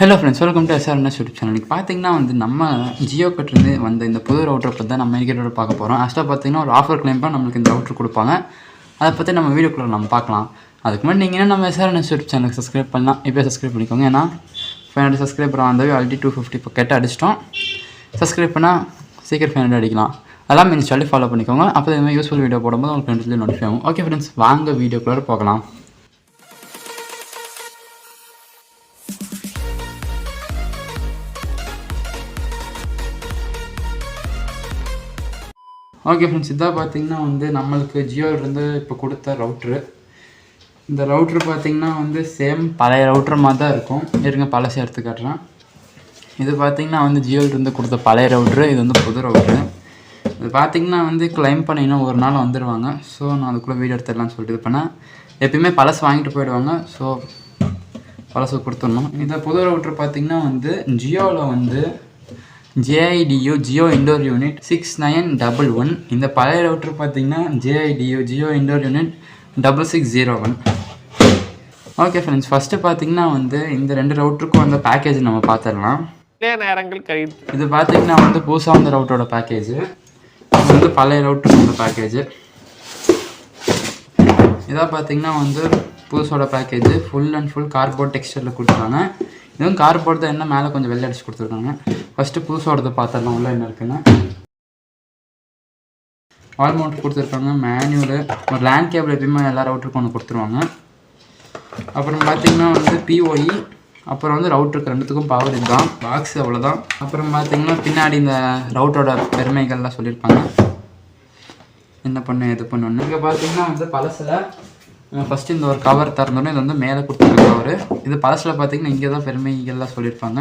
Hello friends, welcome to SRNS YouTube channel. இன்றைக்கி பார்த்தீங்கன்னா நம்ம ஜியோ கட்டிருந்து வந்த இந்த புது ரவுட்டரை பற்றி தான் நம்ம இன்றைக்கி பார்க்க போகிறோம். ஆக்சுவலாக பார்த்தீங்கன்னா ஒரு ஆஃபர் கிளைம் பண்ண நம்மளுக்கு இந்த ரவுட்டர் கொடுப்பாங்க. அதை பற்றி நம்ம வீடியோக்குள்ளே நம்ம பார்க்கலாம். அதுக்கு முன்னாடி நீங்கள் நம்ம SRNS யூடியூப் சேனலுக்கு சப்ஸ்கிரைப் பண்ணலாம். இப்போ சப்ஸ்கிரைப் பண்ணிக்கோங்க. ஏன்னா 500 சப்ஸ்கிரைபர் வந்தவே ஆல்ரெடி 250 இப்போ கெட்ட அடிச்சிட்டோம். சப்ஸ்கிரைப் பண்ணால் சீக்கிரம் 500 அடிக்கலாம். அதெல்லாம் இன்ஸ்டாலே ஃபாலோ பண்ணிக்கோங்க. அப்போ இது மாதிரி யூஸ்ஃபுல் வீடியோ போடும்போது உங்களுக்கு ரெண்டுலேயும் நோட்டிஃபை ஆகும். ஓகே ஃப்ரெண்ட்ஸ், வாங்க வீடியோக்குள்ளே போகலாம். ஓகே ஃப்ரெண்ட்ஸ், இதாக பார்த்தீங்கன்னா நம்மளுக்கு ஜியோலேருந்து இப்போ கொடுத்த ரவுட்ரு. இந்த ரவுட்ரு பார்த்தீங்கன்னா சேம் பழைய ரவுட்டர் மாதிரி தான் இருக்கும். இருங்க பழசை எடுத்து காட்டுறேன். இது பார்த்தீங்கன்னா ஜியோலேருந்து கொடுத்த பழைய ரவுட்ரு. இது புது ரவுட்ரு. இது பார்த்தீங்கன்னா கிளைம் பண்ணிங்கன்னா ஒரு நாள் வந்துடுவாங்க. ஸோ நான் அதுக்குள்ளே வீடியோ எடுத்துடலாம்னு சொல்லிட்டு இது பண்ணேன். எப்பயுமே பழசு வாங்கிட்டு போயிடுவாங்க. ஸோ பழசு கொடுத்துடணும். இந்த புது ரவுட்ரு பார்த்தீங்கன்னா ஜியோவில் JIDU ஜியோ இண்டோர் யூனிட் 6911. இந்த பழைய ரவுட்டர் பார்த்தீங்கன்னா JIDU Jio indoor unit 6601. Okay friends, first பார்த்தீங்கன்னா இந்த ரெண்டு ரவுட்டருக்கும் அந்த பேக்கேஜ் நம்ம பார்த்துடலாம். இது பார்த்தீங்கன்னா புதுசாக வந்த ரவுட்டரோட பேக்கேஜ். இது பழைய ரவுட்டருக்கு அந்த பேக்கேஜ். இதாக பார்த்தீங்கன்னா புதுசோட package full and full cardboard டெக்ஸ்டரில் கொடுத்துருக்காங்க. இதுவும் கார்ட்போர்ட் தான், என்ன மேலே கொஞ்சம் வெள்ளை அடிச்சு கொடுத்துருக்காங்க. ஃபஸ்ட்டு புதுசோடதை பார்த்துடலாம் உள்ள என்ன இருக்குன்னு. வால் மவுண்ட் கொடுத்துருக்காங்க, மேனுவலு, ஒரு லேண்ட் கேபிள் எப்பயுமே எல்லா ரவுட்டருக்கும் ஒன்று கொடுத்துருவாங்க. அப்புறம் பார்த்தீங்கன்னா POE, அப்புறம் ரவுட்டருக்கு ரெண்டுத்துக்கும் பவர் இதுதான். பாக்ஸ் அவ்வளோதான். அப்புறம் பார்த்தீங்கன்னா பின்னாடி இந்த ரவுட்டரோட பெருமைகள்லாம் சொல்லியிருப்பாங்க, என்ன பண்ணு எது பண்ணுன்னு. இங்கே பார்த்தீங்கன்னா பழசில் ஃபஸ்ட்டு இந்த ஒரு கவர் திறந்தோடனே இது மேலே கொடுத்துருக்க கவர். இது பழசில் பார்த்தீங்கன்னா இங்கே தான் பெருமைகள்லாம் சொல்லியிருப்பாங்க.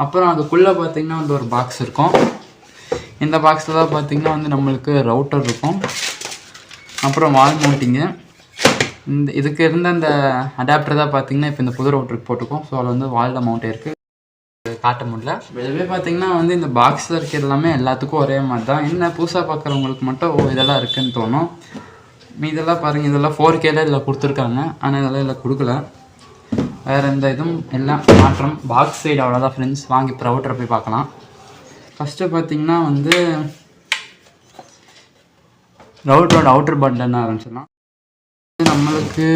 அப்புறம் அதுக்குள்ளே பார்த்தீங்கன்னா ஒரு பாக்ஸ் இருக்கும். இந்த பாக்ஸில் தான் பார்த்தீங்கன்னா நம்மளுக்கு ரவுட்டர் இருக்கும். அப்புறம் வால் மவுண்டிங்கு. இதுக்கு இருந்த அந்த அடாப்டர் தான் பார்த்தீங்கன்னா இப்போ இந்த புது ரவுட்டருக்கு போட்டுக்கும். ஸோ அதில் வாலில் மவுண்ட் இருக்குது, காட்ட முடியல. வெளியே பார்த்தீங்கன்னா இந்த பாக்ஸில் இருக்க எல்லாமே எல்லாத்துக்கும் ஒரே மாதிரி தான். என்ன புதுசாக பார்க்குறவங்களுக்கு மட்டும் இதெல்லாம் இருக்குதுன்னு தோணும். இதெல்லாம் பாருங்கள், இதெல்லாம் 4Kல இதில் கொடுத்துருக்காங்க. ஆனால் இதெல்லாம் இதில் கொடுக்கல. வேறு எந்த இதுவும் எல்லாம் மாற்றம். பாக்ஸ் சைடு அவ்வளோதான் ஃப்ரெண்ட்ஸ். வாங்கி இப்போ ரவுட்டரை போய் பார்க்கலாம். ஃபஸ்ட்டு பார்த்தீங்கன்னா ரவுட்டரோட அவுட்டர் பட்டன் ஆரம்பிச்சிடலாம். நம்மளுக்கு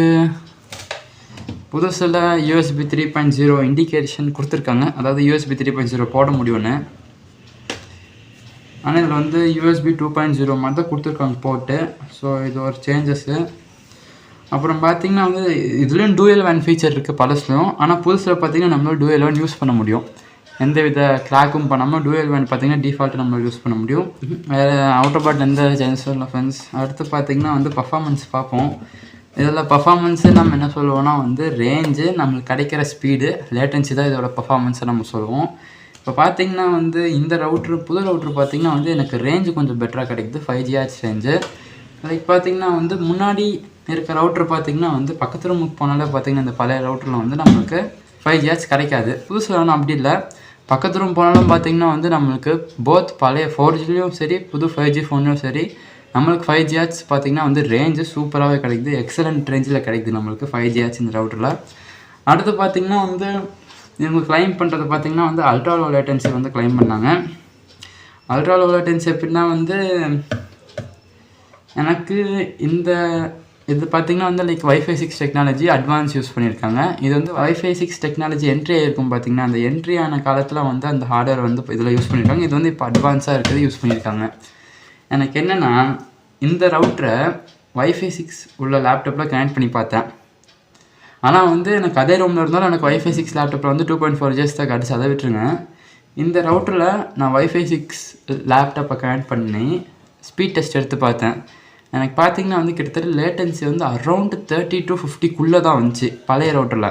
புதுசில் USB 3.0 இண்டிகேஷன் கொடுத்துருக்காங்க. அதாவது USB 3.0 போட முடியும்னு. ஆனால் இதில் USB 2.0 மாதிரி தான் கொடுத்துருக்காங்க போட்டு. ஸோ இது ஒரு சேஞ்சஸ்ஸு. அப்புறம் பார்த்திங்கன்னா இதுலேயும் டூயல் வேன் ஃபீச்சர் இருக்குது பழசுலையும். ஆனால் புதுசில் பார்த்திங்கன்னா நம்மளால் டூயல் வேன் யூஸ் பண்ண முடியும். எந்த வித கிராக்கும் பண்ணாமல் டூயல் வேன் பார்த்திங்கன்னா டிஃபால்ட்டு நம்மளால் யூஸ் பண்ண முடியும். வேறு அவுட்டர் பாட் எந்த சேஞ்சஸும் இல்லை ஃப்ரெண்ட்ஸ். அடுத்து பார்த்திங்கன்னா பர்ஃபார்மன்ஸ் பார்ப்போம். இதில் பர்ஃபார்மன்ஸு நம்ம என்ன சொல்லுவோம்னா ரேஞ்சு, நம்மளுக்கு கிடைக்கிற ஸ்பீடு, லேட்டன்சி தான் இதோட பர்ஃபார்மன்ஸை நம்ம சொல்லுவோம். இப்போ பார்த்தீங்கன்னா இந்த ரவுட்ரு புது ரவுட்ரு பார்த்திங்கன்னா எனக்கு ரேஞ்சு கொஞ்சம் பெட்டராக கிடைக்குது. 5GHz range. லைக் பார்த்திங்கன்னா முன்னாடி இருக்க ரவுட்ரு பார்த்திங்கன்னா பக்கத்து ரூமுக்கு போனாலே பார்த்திங்கன்னா இந்த பழைய ரவுட்டரில் நம்மளுக்கு 5GHz கிடைக்காது. புதுசில் ஒன்றும் அப்படி இல்லை. பக்கத்து ரூம் போனாலும் பார்த்திங்கன்னா நம்மளுக்கு போத் பழைய 4Gலையும் சரி புது 5G ஃபோன்லையும் சரி நம்மளுக்கு 5GHz பார்த்திங்கன்னா ரேஞ்சு சூப்பராகவே கிடைக்குது. எக்ஸலண்ட் ரேஞ்சில் கிடைக்குது நம்மளுக்கு 5GHz இந்த ரவுட்டரில். அடுத்து பார்த்திங்கன்னா இவங்க கிளைம் பண்ணுறது பார்த்திங்கன்னா அல்ட்ரா லோ லேட்டன்சி கிளைம் பண்ணாங்க. அல்ட்ரா லோ லேட்டன்சி எப்படின்னா எனக்கு இது பார்த்திங்கன்னா like Wi-Fi 6 technology advance use பண்ணியிருக்காங்க. இது Wi-Fi 6 டெக்னாலஜி என்ட்ரி ஆகிருக்கும் பார்த்திங்கன்னா. அந்த என்ட்ரி ஆன காலத்தில் அந்த ஹார்ட்வேர் இதில் யூஸ் பண்ணியிருக்காங்க. இது இப்போ அட்வான்ஸாக இருக்குது, யூஸ் பண்ணியிருக்காங்க. எனக்கு என்னென்னா இந்த ரவுட்டரை Wi-Fi 6 உள்ள லேப்டாப்பில் கனெக்ட் பண்ணி பார்த்தேன். ஆனால் எனக்கு அதே ரூமில் இருந்தாலும் எனக்கு Wi-Fi 6 லேப்டாப்பில் 2.4GHz தான் கிடச்சி. அதை விட்டுருங்க. இந்த ரவுட்டரில் நான் Wi-Fi 6 லேப்டாப்பை கனெக்ட் பண்ணி ஸ்பீட் டெஸ்ட் எடுத்து பார்த்தேன். எனக்கு பார்த்திங்கன்னா கிட்டத்தட்ட லேட்டன்சி அரௌண்ட் 30 to 50க்குள்ளே தான் வந்துச்சு பழைய ரவுட்டரில்.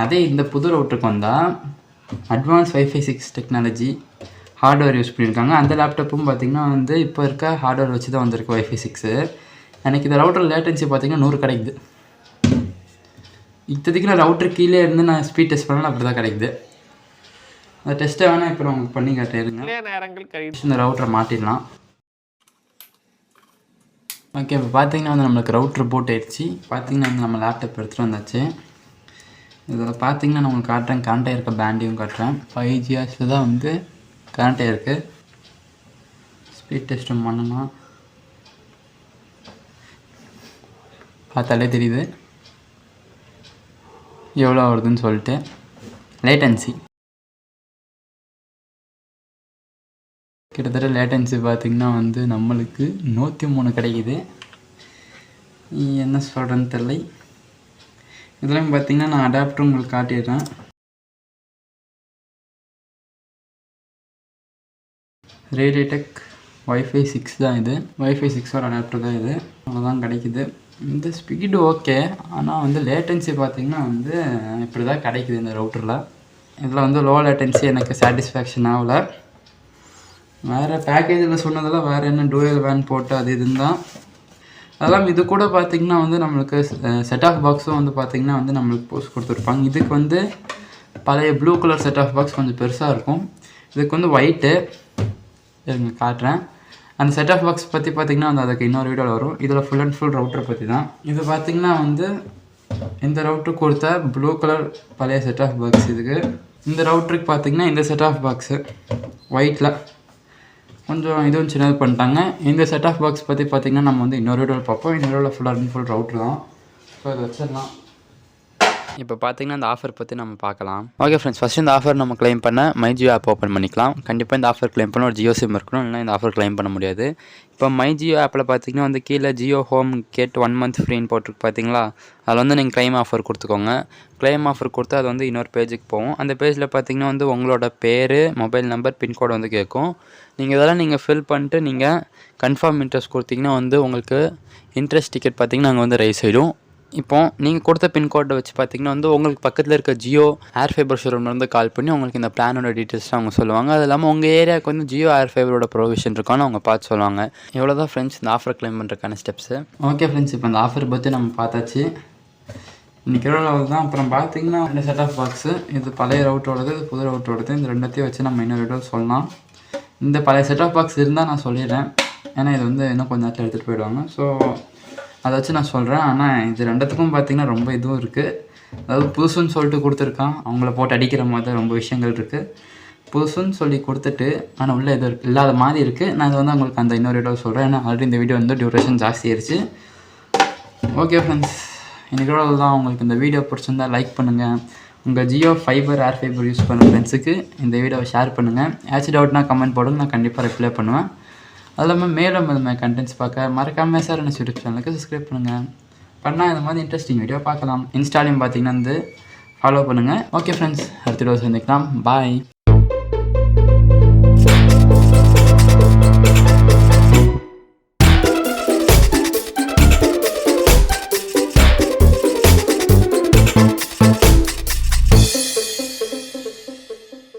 அதே இந்த புது ரவுட்டருக்கு வந்தால் advance Wi-Fi 6 technology hardware use பண்ணியிருக்காங்க. அந்த லேப்டாப்பும் பார்த்திங்கன்னா இப்போ இருக்க ஹார்ட்வேர் வச்சு தான் வந்திருக்கு Wi-Fi 6. எனக்கு இந்த ரவுட்டர் லேட்டன்சி பார்த்திங்கன்னா 100 கிடைக்குது. இப்போதைக்கு நான் ரவுட்டர் கீழே இருந்து நான் ஸ்பீட் டெஸ்ட் பண்ணாலும் அப்படி தான் கிடைக்குது. அந்த டெஸ்ட்டை வேணால் இப்போ நான் உங்களுக்கு பண்ணி காட்டிடுங்க. இந்த ரவுட்டரை மாட்டிடலாம். ஓகே, இப்போ பார்த்தீங்கன்னா நம்மளுக்கு ரவுட்ரு போட் ஆயிடுச்சு. பார்த்தீங்கன்னா நம்ம லேப்டாப் எடுத்துகிட்டு வந்தாச்சு. இதில் பார்த்தீங்கன்னா நான் உங்களுக்கு காட்டுறேன், கரண்ட்டாக இருக்க பேண்டையும் காட்டுறேன். 5 GHz தான் வந்து கரண்ட்டாக இருக்குது. ஸ்பீட் டெஸ்ட்டும் பண்ணலாம், பார்த்தாலே தெரியுது எவ்வளோ வருதுன்னு சொல்லிட்டு. லேட்டன்சி கிட்டத்தட்ட லேட்டன்சி பார்த்திங்கன்னா வந்து நம்மளுக்கு 103 கிடைக்குது. என்ன சொல்கிறேன்னு தெரியலை. இதெல்லாம் பார்த்திங்கன்னா நான் அடாப்டர் உங்களுக்கு காட்டிடுறேன். ரேடியோடெக் வைஃபை 6 தான் இது. வைஃபை 6 அடாப்டர் தான் இது. அவ்வளோதான் கிடைக்குது. இந்த ஸ்பீடு ஓகே, ஆனால் வந்து லேட்டன்சி பார்த்திங்கன்னா வந்து இப்படி தான் கிடைக்குது இந்த ரவுட்டரில். இதில் வந்து லோ லேட்டன்சி எனக்கு சாட்டிஸ்ஃபேக்ஷன் ஆகலை. வேறு பேக்கேஜில் சொன்னதெல்லாம் வேறு என்ன டூயல் வேன் போட்டு அது இதுன்னு தான். அதெல்லாம் இது கூட பார்த்திங்கன்னா வந்து நம்மளுக்கு செட் ஆஃப் பாக்ஸும் வந்து பார்த்திங்கன்னா வந்து நம்மளுக்கு போஸ்ட் கொடுத்துருப்பாங்க. இதுக்கு வந்து பழைய blue colour set off box கொஞ்சம் பெருசாக இருக்கும். இதுக்கு வந்து ஒயிட்டு இருங்க காட்டுறேன். அந்த செட் ஆஃப் பாக்ஸ் பற்றி பார்த்திங்கன்னா வந்து அதுக்கு இன்னொரு வீடியோவில் வரும். இதில் ஃபுல் அண்ட் ஃபுல் ரவுட்டரை பற்றி தான். இது பார்த்திங்கன்னா வந்து இந்த ரவுட்டர் கொடுத்த ப்ளூ கலர் பழைய செட் ஆஃப் பாக்ஸ். இதுக்கு இந்த ரவுட்டருக்கு பார்த்திங்கன்னா இந்த செட் ஆஃப் பாக்ஸு ஒயிட்டில் கொஞ்சம் இதுவும் சின்னது பண்ணிட்டாங்க. இந்த செட் ஆஃப் பாக்ஸ் பற்றி பார்த்திங்கன்னா நம்ம வந்து இன்னொரு வீடியோவில் பார்ப்போம். இந்த வீடியோவில் ஃபுல் அண்ட் ஃபுல் ரவுட்டர் தான். ஸோ அதை வச்சிடலாம். இப்போ பார்த்திங்கன்னா இந்த ஆஃபர் பற்றி நம்ம பார்க்கலாம். ஓகே ஃப்ரெண்ட்ஸ், ஃபஸ்ட்டு இந்த ஆஃபர் நம்ம க்ளைம் பண்ண மை ஜியோ ஆப் ஓப்பன் பண்ணிக்கலாம். கண்டிப்பாக இந்த ஆஃபர் க்ளைம் பண்ண ஒரு ஜியோ சிம் இருக்கணும், இல்லைனா இந்த ஆஃபர் க்ளைம் பண்ண முடியாது. இப்போ மை ஜியோ ஆப்பில் பார்த்திங்கன்னா வந்து கீழே ஜியோ ஹோம் கேட் 1 month ஃப்ரீன்னு போட்டிருக்கு பார்த்தீங்களா. அதில் வந்து நீங்கள் க்ளைம் ஆஃபர் கொடுத்துக்கோங்க. க்ளைம் ஆஃபர் கொடுத்து அது வந்து இன்னொரு பேஜுக்கு போகும். அந்த பேஜில் பார்த்திங்கன்னா வந்து உங்களோட பேர், மொபைல் நம்பர், பின்கோடு வந்து கேட்கும். நீங்கள் இதெல்லாம் நீங்கள் ஃபில் பண்ணிட்டு நீங்கள் கன்ஃபார்ம் இன்ட்ரெஸ்ட் கொடுத்தீங்கன்னா வந்து உங்களுக்கு இன்ட்ரெஸ்ட் டிக்கெட் பார்த்திங்கன்னா அங்கே வந்து ரைஸ் ஆகிடும். இப்போது நீங்கள் கொடுத்த பின்கோடை வச்சு பார்த்திங்கன்னா வந்து உங்களுக்கு பக்கத்தில் இருக்க ஜியோ ஏர் ஃபைபர் ஷோரூம்லேருந்து கால் பண்ணி உங்களுக்கு இந்த பிளானோட டீட்டெயில்ஸ்லாம் அவங்க சொல்லுவாங்க. அது இல்லாமல் உங்கள் ஏரியாவுக்கு வந்து ஜியோ ஏர் ஃபைபரோட ப்ரொவிஷன் இருக்கான்னு அவங்க பார்த்து சொல்லுவாங்க. எவ்வளோ தான் ஃப்ரெண்ட்ஸ் இந்த ஆஃபர் க்ளைம் பண்ணுறதுக்கான ஸ்டெப்ஸு. ஓகே ஃப்ரெண்ட்ஸ், இப்போ இந்த ஆஃபர் பற்றி நம்ம பார்த்தாச்சு. இன்றைக்கி எவ்வளோ தான். அப்புறம் பார்த்திங்கன்னா 2 செட் ஆஃப் பாக்ஸு. இது பழைய ரவுட்டரோடது, இது புது ரவுட்டரோடது. இந்த ரெண்டத்தையும் வச்சு நம்ம இன்னொரு வீடியோ சொல்லலாம். இந்த பழைய செட் ஆஃப் பாக்ஸ் இருந்தால் நான் சொல்லிடுறேன், ஏன்னா இது வந்து இன்னும் கொஞ்சம் நேரத்தில் எடுத்துகிட்டு போயிடுவாங்க. ஸோ அதை வச்சு நான் சொல்கிறேன். ஆனால் இது ரெண்டுத்துக்கும் பார்த்திங்கன்னா ரொம்ப இதுவும் இருக்குது. அதாவது புதுசுன்னு சொல்லிட்டு கொடுத்துருக்கான், அவங்கள போட்டு அடிக்கிற மாதிரி தான் ரொம்ப விஷயங்கள் இருக்குது. புதுசுன்னு சொல்லி கொடுத்துட்டு ஆனால் உள்ளே எதுவும் இல்லாத மாதிரி இருக்குது. நான் அதை வந்து உங்களுக்கு அந்த இன்னொரு வீடியோ சொல்கிறேன், ஏன்னா ஆல்ரெடி இந்த வீடியோ வந்து டியூரேஷன் ஜாஸ்தி ஆயிடுச்சு. ஓகே ஃப்ரெண்ட்ஸ், இன்றைக்கி தான். உங்களுக்கு இந்த வீடியோ பிடிச்சிருந்தா லைக் பண்ணுங்கள். உங்கள் ஜியோ ஃபைபர் ஏர் ஃபைபர் யூஸ் பண்ணுற ஃப்ரெண்ட்ஸுக்கு இந்த வீடியோவை ஷேர் பண்ணுங்கள். ஏதாச்சும் டவுட்னா கமெண்ட் போடுங்க, நான் கண்டிப்பாக ரிப்ளை பண்ணுவேன். அது இல்லாமல் மேலும் இது மாதிரி கண்டென்ட்ஸ் பார்க்க மறக்காமல் சார் என்ன யூடியூப் சேனலுக்கு சப்ஸ்கிரைப் பண்ணுங்கள். பண்ணால் இந்த மாதிரி இன்ட்ரெஸ்டிங் வீடியோ பார்க்கலாம். இன்ஸ்டாலையும் பார்த்திங்கன்னா வந்து ஃபாலோ பண்ணுங்கள். ஓகே ஃப்ரெண்ட்ஸ், அடுத்த வீடியோ சந்திக்கலாம். பாய்.